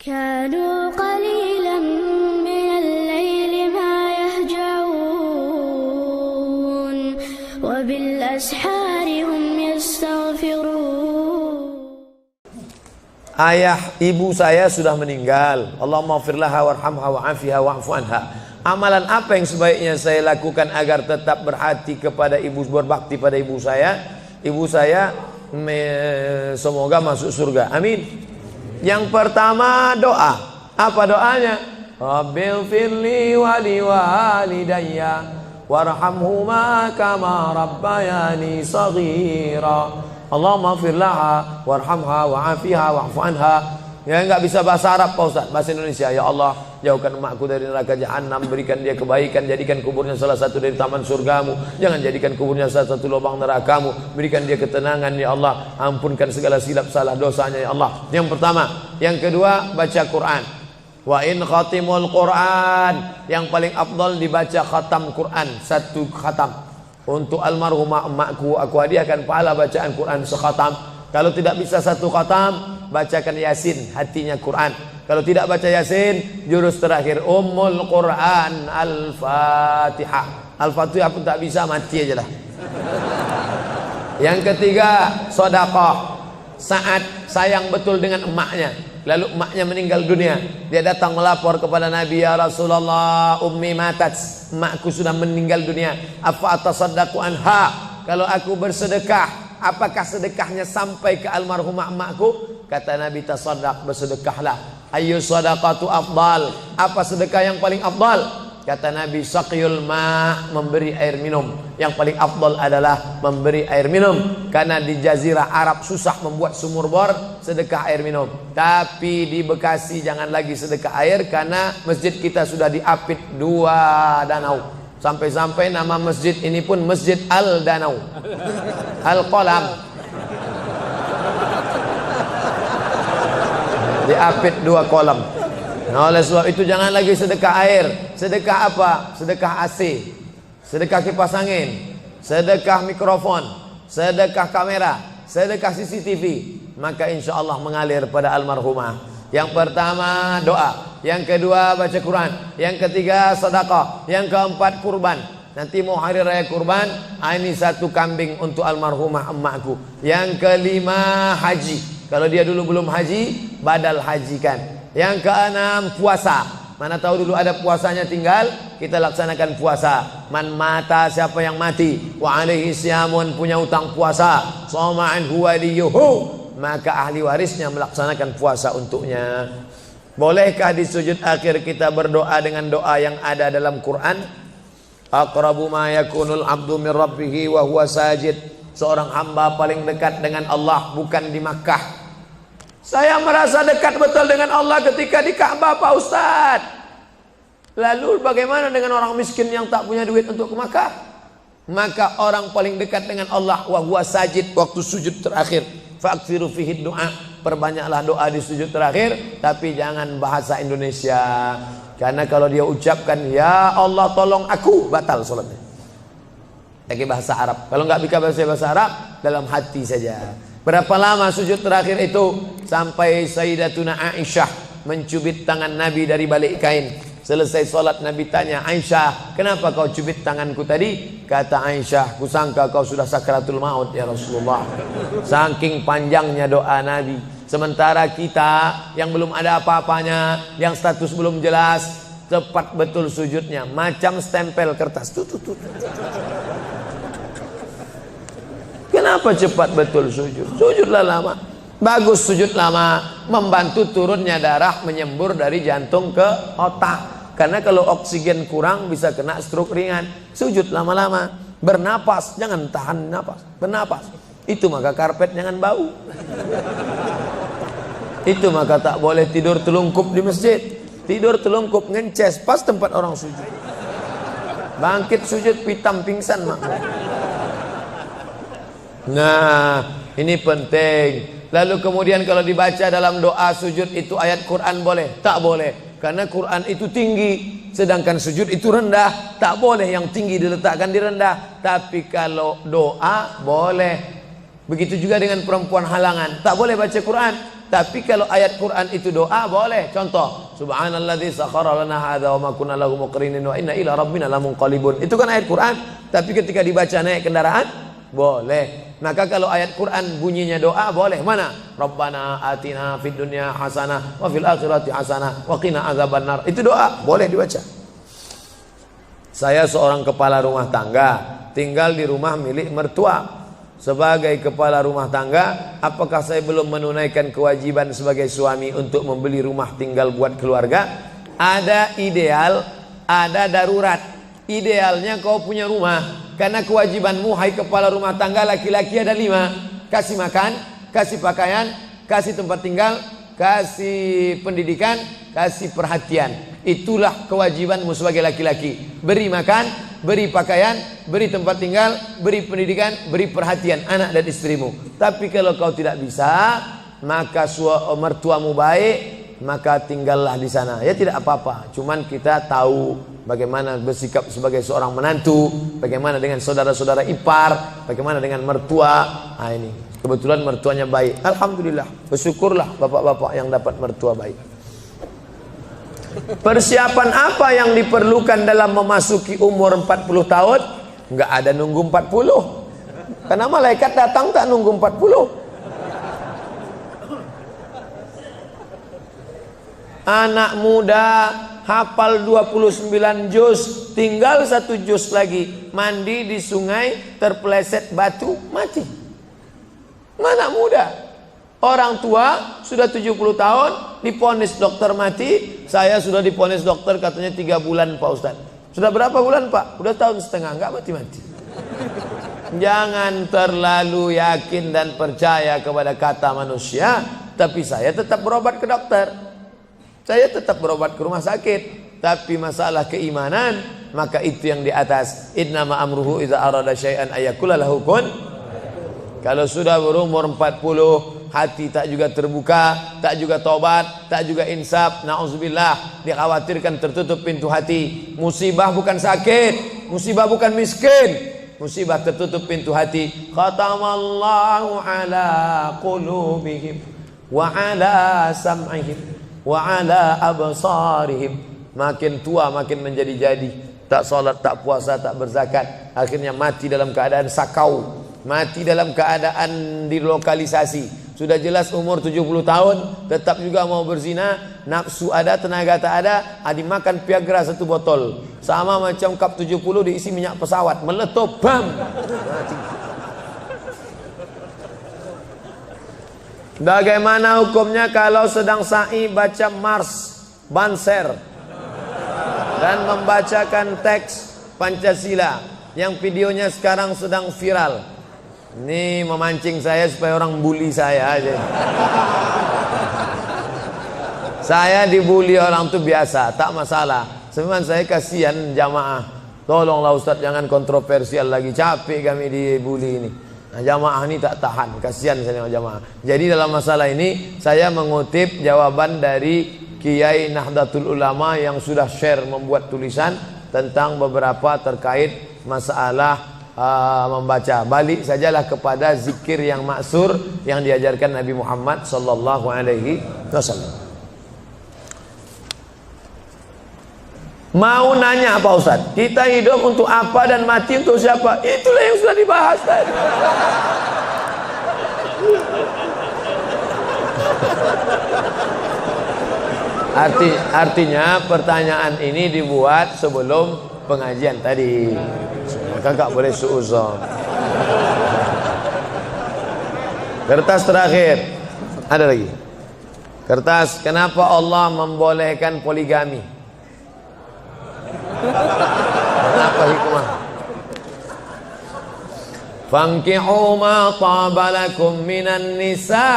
كانوا قليلا من الليل ما يهجعون وبالأسحار هم يستغفرون. Ayah ibu saya sudah meninggal. Allahumma firlaha warhamha wa'afiha wa'fu anha. Amalan apa yang sebaiknya saya lakukan agar tetap berhati kepada ibu, berbakti pada ibu saya? Ibu saya semoga masuk surga. Amin. Yang pertama doa. Apa doanya? Rabbil firli wa liwalidayya warhamhuma kama rabbayani saghira. Allahumma firlaha warhamha wa'afiha wa'fu anha. Ya, enggak bisa bahasa Arab Pak Ustaz, bahasa Indonesia. Ya Allah, jauhkan emakku dari neraka jahanam, berikan dia kebaikan, jadikan kuburnya salah satu dari taman surgamu, jangan jadikan kuburnya salah satu lubang nerakamu, berikan dia ketenangan ya Allah, ampunkan segala silap salah dosanya ya Allah. Yang pertama. Yang kedua, baca Quran. Wa in khatimul Quran, yang paling afdal dibaca khatam Quran, satu khatam. Untuk almarhumah emakku, aku hadiahkan pahala bacaan Quran sekhatam. Kalau tidak bisa satu khatam, bacakan Yasin, hatinya Quran. Kalau tidak baca Yasin, jurus terakhir Ummul Quran Al-Fatihah. Al-Fatihah pun tak bisa, mati aja lah. Yang ketiga, sedekah. Saat sayang betul dengan emaknya, lalu emaknya meninggal dunia, dia datang melapor kepada Nabi, ya Rasulullah, ummi matat, emakku sudah meninggal dunia, afa atasaddaqu anha, kalau aku bersedekah, apakah sedekahnya sampai ke almarhumah emakku? Kata Nabi, tasaddaq, bersedekahlah. Ayyu sadaqatu afdal, apa sedekah yang paling afdal? Kata Nabi, saqiyul ma', memberi air minum. Yang paling afdal adalah memberi air minum, karena di jazirah Arab susah membuat sumur bor, sedekah air minum. Tapi di Bekasi jangan lagi sedekah air, karena masjid kita sudah diapit 2 danau. Sampai-sampai nama masjid ini pun Masjid Al-Danau, Al-Qalam. Diapit 2 kolam. Nah, oleh sebab itu jangan lagi sedekah air. Sedekah apa? Sedekah AC, sedekah kipas angin, sedekah mikrofon, sedekah kamera, sedekah CCTV. Maka insya Allah mengalir pada almarhumah. Yang pertama doa, yang kedua baca Quran, yang ketiga sedekah, yang keempat kurban. Nanti mau hari raya kurban, ini 1 kambing untuk almarhumah emakku. Yang kelima haji. Kalau dia dulu belum haji, badal hajikan. Yang keenam puasa. Mana tahu dulu ada puasanya, tinggal kita laksanakan puasa. Man mata, siapa yang mati, wa alaihi siyamun, punya utang puasa, soma'an huwa liyuhu, maka ahli warisnya melaksanakan puasa untuknya. Bolehkah di sujud akhir kita berdoa dengan doa yang ada dalam Quran? Aqrabu ma yakunul abdu min rabbihi wa huwa sajid. Seorang hamba paling dekat dengan Allah bukan di Makkah. Saya merasa dekat betul dengan Allah ketika di Ka'bah Pak Ustaz. Lalu bagaimana dengan orang miskin yang tak punya duit untuk ke Makkah? Maka orang paling dekat dengan Allah wa huwa sajid, waktu sujud terakhir. Fa'kthiru fihi du'a, perbanyaklah doa di sujud terakhir, tapi jangan bahasa Indonesia. Karena kalau dia ucapkan ya Allah tolong aku, batal salatnya. Pakai bahasa Arab. Kalau nggak bisa bahasa Arab, dalam hati saja. Berapa lama sujud terakhir itu? Sampai Sayyidatuna Aisyah mencubit tangan Nabi dari balik kain. Selesai sholat Nabi tanya, Aisyah, kenapa kau cubit tanganku tadi? Kata Aisyah, kusangka kau sudah sakratul maut ya Rasulullah. Saking panjangnya doa Nabi. Sementara kita yang belum ada apa-apanya, yang status belum jelas, cepat betul sujudnya, macam stempel kertas. Kenapa cepat betul sujud? Sujudlah lama. Bagus sujud lama, membantu turunnya darah menyembur dari jantung ke otak. Karena kalau oksigen kurang bisa kena stroke ringan. Sujud lama-lama, bernapas, jangan tahan napas, bernapas. Itu maka karpet jangan bau. Itu maka tak boleh tidur telungkup di masjid. Tidur telungkup ngences pas tempat orang sujud. Bangkit sujud pitam pingsan mak. Nah, ini penting. Lalu kemudian kalau dibaca dalam doa sujud itu ayat Quran boleh? Tak boleh. Karena Quran itu tinggi, sedangkan sujud itu rendah. Tak boleh yang tinggi diletakkan di rendah. Tapi kalau doa boleh. Begitu juga dengan perempuan halangan, tak boleh baca Quran. Tapi kalau ayat Quran itu doa boleh. Contoh, subhanalladzi sakhkhara lana hadza wa ma kunna lahu muqrinin wa inna ila rabbina lamunqalibun. Itu kan ayat Quran, tapi ketika dibaca naik kendaraan boleh. Maka kalau ayat Quran bunyinya doa boleh. Mana? Rabbana atina fid dunya hasanah wa fil akhirati hasanah wa qina adzabannar. Itu doa, boleh dibaca. Saya seorang kepala rumah tangga, tinggal di rumah milik mertua. Sebagai kepala rumah tangga, apakah saya belum menunaikan kewajiban sebagai suami untuk membeli rumah tinggal buat keluarga? Ada ideal, ada darurat. Idealnya kau punya rumah, karena kewajibanmu hai kepala rumah tangga laki-laki ada 5. Kasih makan, kasih pakaian, kasih tempat tinggal, kasih pendidikan, kasih perhatian. Itulah kewajibanmu sebagai laki-laki. Beri makan, beri pakaian, beri tempat tinggal, beri pendidikan, beri perhatian anak dan istrimu. Tapi kalau kau tidak bisa, maka mertuamu baik, maka tinggallah di sana. Ya tidak apa-apa. Cuman kita tahu bagaimana bersikap sebagai seorang menantu, bagaimana dengan saudara-saudara ipar, bagaimana dengan mertua. Nah ini, kebetulan mertuanya baik. Alhamdulillah, bersyukurlah bapak-bapak yang dapat mertua baik. Persiapan apa yang diperlukan dalam memasuki umur 40 tahun? Enggak ada nunggu 40. Karena malaikat datang tak nunggu 40. Anak muda hafal 29 juz, tinggal 1 juz lagi, mandi di sungai terpeleset batu mati. Anak muda. Orang tua sudah 70 tahun diponis dokter mati. Saya sudah diponis dokter katanya 3 bulan Pak Ustaz. Sudah berapa bulan Pak? Udah tahun setengah, enggak mati-mati. Jangan terlalu yakin dan percaya kepada kata manusia. Tapi saya tetap berobat ke dokter, saya tetap berobat ke rumah sakit. Tapi masalah keimanan, maka itu yang di atas. Innama amruhu idza arada syai'an ayyakula lahu kun. Kalau sudah berumur 40, hati tak juga terbuka, tak juga tobat, tak juga insaf, na'udzubillah, dikhawatirkan tertutup pintu hati. Musibah bukan sakit, musibah bukan miskin, musibah tertutup pintu hati. Khatamallahu ala qulubihim wa ala sam'ihim wa ala absarihim. Makin tua makin menjadi-jadi, tak salat, tak puasa, tak berzakat, akhirnya mati dalam keadaan sakau, mati dalam keadaan dilokalisasi. Sudah jelas umur 70 tahun tetap juga mau berzina, nafsu ada, tenaga tak ada, dimakan Viagra 1 botol. Sama macam kap 70 diisi minyak pesawat, meletup, bam. Bagaimana hukumnya kalau sedang sa'i baca Mars, Banser dan membacakan teks Pancasila yang videonya sekarang sedang viral? Ini memancing saya supaya orang bully saya aja. Saya dibully orang tuh biasa, tak masalah. Sebenarnya saya kasihan jamaah. Tolonglah Ustaz jangan kontroversial lagi, capek kami dibully ini. Nah, jamaah ini tak tahan, kasihan saya dengan jamaah. Jadi dalam masalah ini saya mengutip jawaban dari Kiai Nahdlatul Ulama yang sudah share membuat tulisan tentang beberapa terkait masalah membaca. Balik sajalah kepada zikir yang maksur yang diajarkan Nabi Muhammad sallallahu alaihi wasallam. Mau nanya Pak Ustaz, kita hidup untuk apa dan mati untuk siapa? Itulah yang sudah dibahas tadi. Artinya pertanyaan ini dibuat sebelum pengajian tadi. Kakak boleh suuzon. Kertas terakhir. Ada lagi. Kertas, kenapa Allah membolehkan poligami? Kenapa hikmah? Fankihu ma tabalakum minan nisa.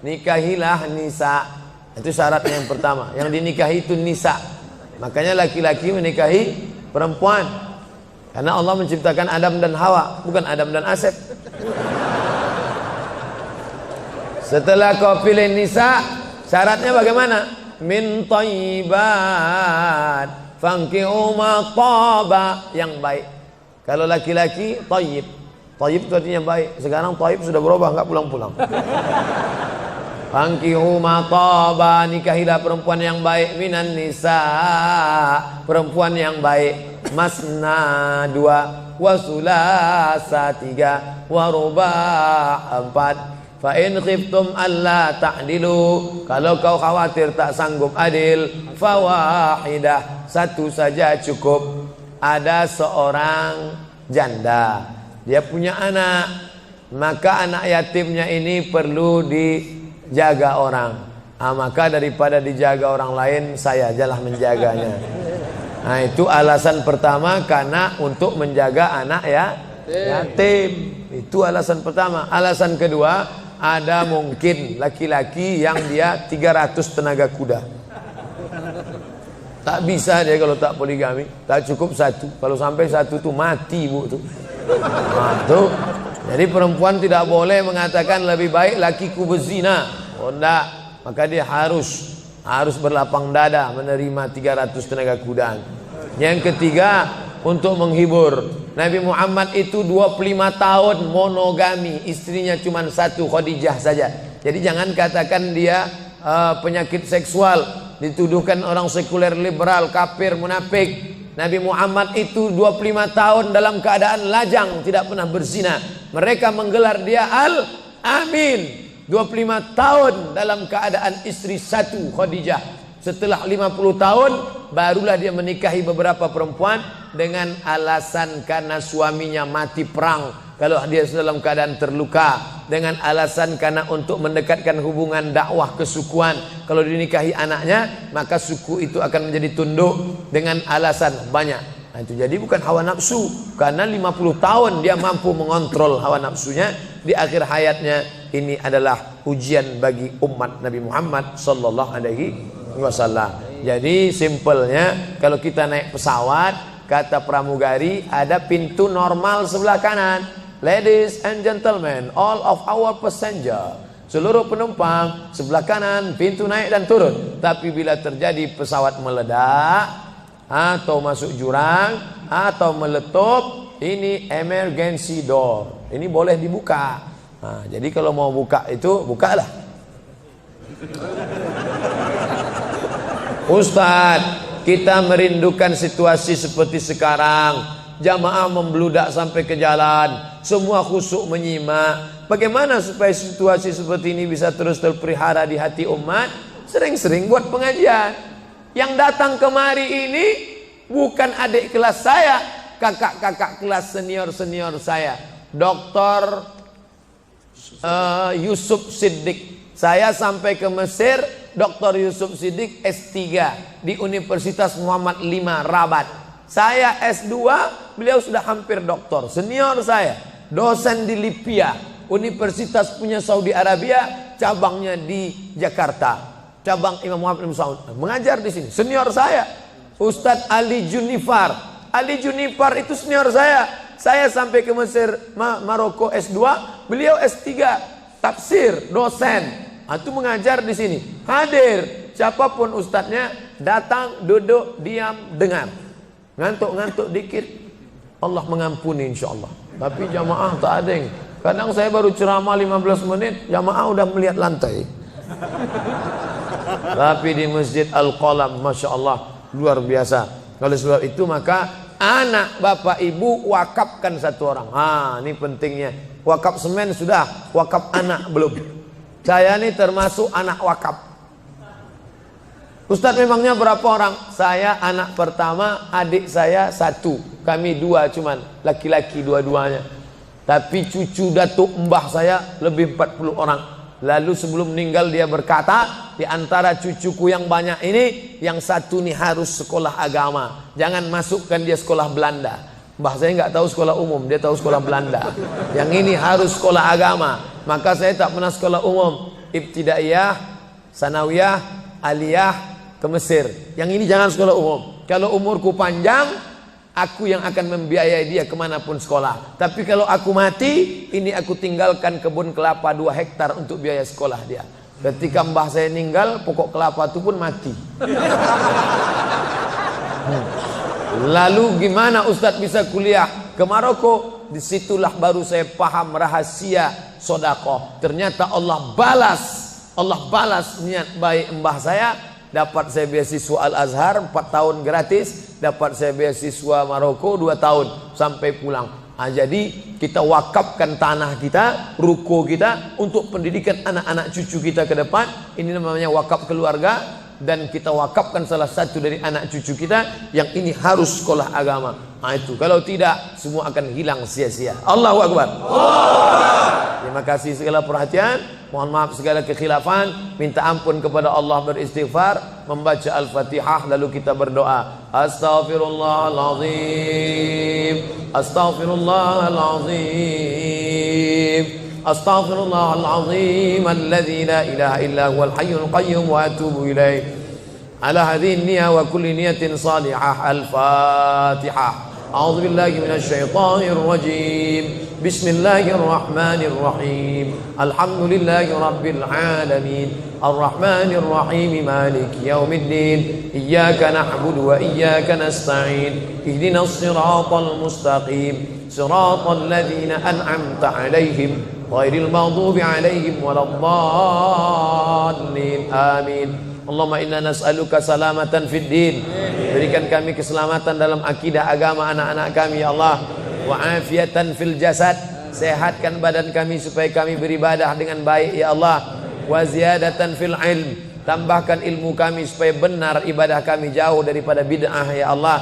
Nikahilah nisa. Itu syaratnya yang pertama. Yang dinikahi itu nisa. Makanya laki-laki menikahi perempuan, karena Allah menciptakan Adam dan Hawa, bukan Adam dan Asep. Setelah kau pilih nisa, syaratnya bagaimana? Min thayyibat fankihu ma taba, yang baik. Kalau laki-laki thayyib, Thayyib itu artinya baik. Sekarang thayyib sudah berubah, nggak pulang-pulang. Fankihu ma taba, nikahilah perempuan yang baik, minan nisa, perempuan yang baik, masna 2, wa sulasa 3, wa ruba' 4. Fa in khiftum alla ta'dilu, kalau kau khawatir tak sanggup adil, fawahidah, satu saja cukup. Ada seorang janda, dia punya anak, maka anak yatimnya ini perlu dijaga orang. Maka daripada dijaga orang lain, saya ajalah menjaganya. Nah, itu alasan pertama, karena untuk menjaga anak yatim. Itu alasan pertama. Alasan kedua, ada mungkin laki-laki yang dia 300 tenaga kuda. Tak bisa dia kalau tak poligami, tak cukup satu. Kalau sampai satu tuh mati, Bu tuh. Nah, tuh. Jadi perempuan tidak boleh mengatakan lebih baik lakiku berzina. Oh enggak, maka dia harus berlapang dada menerima 300 tenaga kuda. Yang ketiga, untuk menghibur. Nabi Muhammad itu 25 tahun monogami, istrinya cuma satu, Khadijah saja. Jadi jangan katakan dia penyakit seksual, dituduhkan orang sekuler, liberal, kafir, munafik. Nabi Muhammad itu 25 tahun dalam keadaan lajang, tidak pernah berzina. Mereka menggelar dia Al-Amin. 25 tahun dalam keadaan istri satu, Khadijah. Setelah 50 tahun barulah dia menikahi beberapa perempuan dengan alasan karena suaminya mati perang, kalau dia dalam keadaan terluka, dengan alasan karena untuk mendekatkan hubungan dakwah kesukuan. Kalau dinikahi anaknya, maka suku itu akan menjadi tunduk, dengan alasan banyak. Nah, itu jadi bukan hawa nafsu, karena 50 tahun dia mampu mengontrol hawa nafsunya. Di akhir hayatnya, ini adalah ujian bagi umat Nabi Muhammad sallallahu alaihi wasallam. Jadi simpelnya, kalau kita naik pesawat, kata pramugari, ada pintu normal sebelah kanan. Ladies and gentlemen, all of our passenger, seluruh penumpang, sebelah kanan pintu naik dan turun. Tapi bila terjadi pesawat meledak, atau masuk jurang, atau meletup, ini emergency door, ini boleh dibuka. Nah, jadi kalau mau buka itu, bukalah. Ustadz, kita merindukan situasi seperti sekarang. Jamaah membludak sampai ke jalan, semua khusyuk menyimak. Bagaimana supaya situasi seperti ini bisa terus terpelihara di hati umat? Sering-sering buat pengajian. Yang datang kemari ini bukan adik kelas saya, kakak-kakak kelas senior-senior saya. Dr. Yusuf Siddiq. Saya sampai ke Mesir, Dr. Yusuf Siddiq S3 di Universitas Muhammad V Rabat. Saya S2, beliau sudah hampir doktor. Senior saya, dosen di Libya, universitas punya Saudi Arabia, cabangnya di Jakarta, cabang Imam Muhammad bin Saud, mengajar di sini. Senior saya, Ustadz Ali Junifar. Ali Junifar itu senior saya. Saya sampai ke Mesir, Maroko S2, beliau S3, tafsir, dosen. Itu mengajar di sini. Hadir, siapapun ustadznya, datang, duduk, diam, dengar. Ngantuk-ngantuk dikit, Allah mengampuni insyaallah. Tapi jamaah tak ada yang. Kadang saya baru ceramah 15 menit, jamaah udah melihat lantai. Tapi di Masjid Al-Qalam, Masya Allah, luar biasa. Oleh sebab itu maka anak bapak ibu wakafkan satu orang. Ini pentingnya. Wakaf semen sudah, wakaf anak belum. Saya ini termasuk anak wakaf. Ustadz, memangnya berapa orang? Saya anak pertama, adik saya satu, kami dua cuman, laki-laki dua-duanya. Tapi cucu datuk mbah saya lebih 40 orang. Lalu sebelum meninggal dia berkata, di antara cucuku yang banyak ini, yang satu nih harus sekolah agama, jangan masukkan dia sekolah Belanda. Mbah saya nggak tahu sekolah umum, dia tahu sekolah Belanda. Yang ini harus sekolah agama. Maka saya tak pernah sekolah umum, ibtidaiyah, sanawiyah, aliyah, ke Mesir. Yang ini jangan sekolah umum. Kalau umurku panjang, aku yang akan membiayai dia kemanapun sekolah. Tapi kalau aku mati, ini aku tinggalkan kebun kelapa 2 hektar untuk biaya sekolah dia. Ketika mbah saya meninggal, pokok kelapa itu pun mati. Lalu gimana Ustadz bisa kuliah ke Maroko? disitulah baru saya paham rahasia sodakoh. Ternyata Allah balas niat baik mbah saya. Dapat saya beasiswa Al-Azhar 4 tahun gratis, dapat saya beasiswa Maroko 2 tahun sampai pulang. Jadi kita wakafkan tanah kita, ruko kita untuk pendidikan anak-anak cucu kita ke depan. Ini namanya wakaf keluarga. Dan kita wakafkan salah satu dari anak cucu kita yang ini harus sekolah agama. Itu kalau tidak semua akan hilang sia-sia. Allahu Akbar. Terima kasih segala perhatian. Mohon maaf segala kekhilafan. Minta ampun kepada Allah, beristighfar, membaca Al-Fatihah, lalu kita berdoa. Astaghfirullahaladzim, Astaghfirullahaladzim, Astaghfirullahaladzim alladzi la ilaha illa huwal hayyul qayyum wa atubu ilaih. Ala hadhihi niyya wa kulli niyatin salihah. Al-Fatihah. A'udzu billahi minasy syaithanir rajim. Bismillahirrahmanirrahim. Alhamdulillahi rabbil alamin. Arrahmanir rahim. Maliki yaumiddin. Iyyaka na'budu wa iyyaka nasta'in. Ihdinas siratal mustaqim. Siratal ladzina an'amta 'alaihim ghairil maghdubi 'alaihim waladdallin. Amin. Allahumma inna nas'aluka salamatan fid din. Berikan kami keselamatan dalam akidah agama anak-anak kami ya Allah. Wa afiatan fil jasad. Sehatkan badan kami supaya kami beribadah dengan baik ya Allah. Wa ziyadatan fil ilm. Tambahkan ilmu kami supaya benar ibadah kami, jauh daripada bid'ah ya Allah.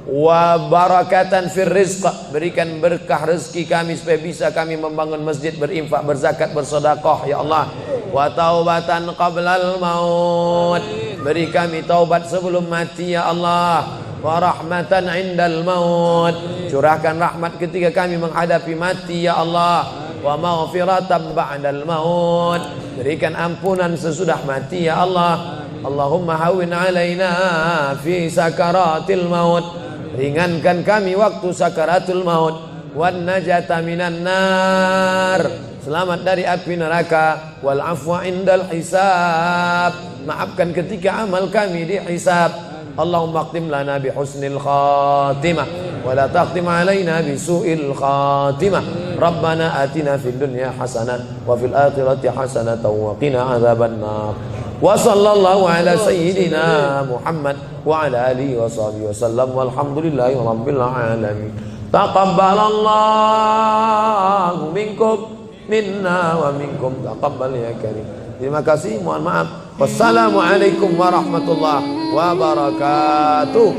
Wa barakatan fir rizq. Berikan berkah rezeki kami supaya bisa kami membangun masjid, berinfak, berzakat, bersedekah ya Allah. Wa taubatan qablal maut. Beri kami taubat sebelum mati ya Allah. Wa rahmatan indal maut. Curahkan rahmat ketika kami menghadapi mati ya Allah. Wa maghfiratan ba'dal maut. Berikan ampunan sesudah mati ya Allah. Allahumma hawwin alaina fi sakaratil maut. Ringankan kami waktu sakaratul maut. Wan najata minan nar. Selamat dari api neraka. Wal afwa indal hisab. Maafkan ketika amal kami dihisab. Allahumma khtim lana bi husnil khatimah wa la takhtim alaina bi su'il khatimah. Rabbana atina fid dunya hasanah wa fil akhirati hasanah wa qina adzaban nar. Wa sallallahu ala sayyidina Muhammad wa ala alihi wa sahbihi wasallam walhamdulillahi rabbil alamin. Taqabbalallahu minkum minna wa minkum taqabbal ya karim. Terima kasih, mohon maaf. Wassalamualaikum warahmatullahi wabarakatuh.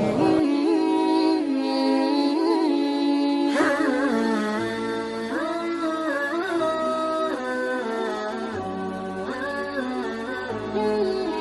Mm-hmm.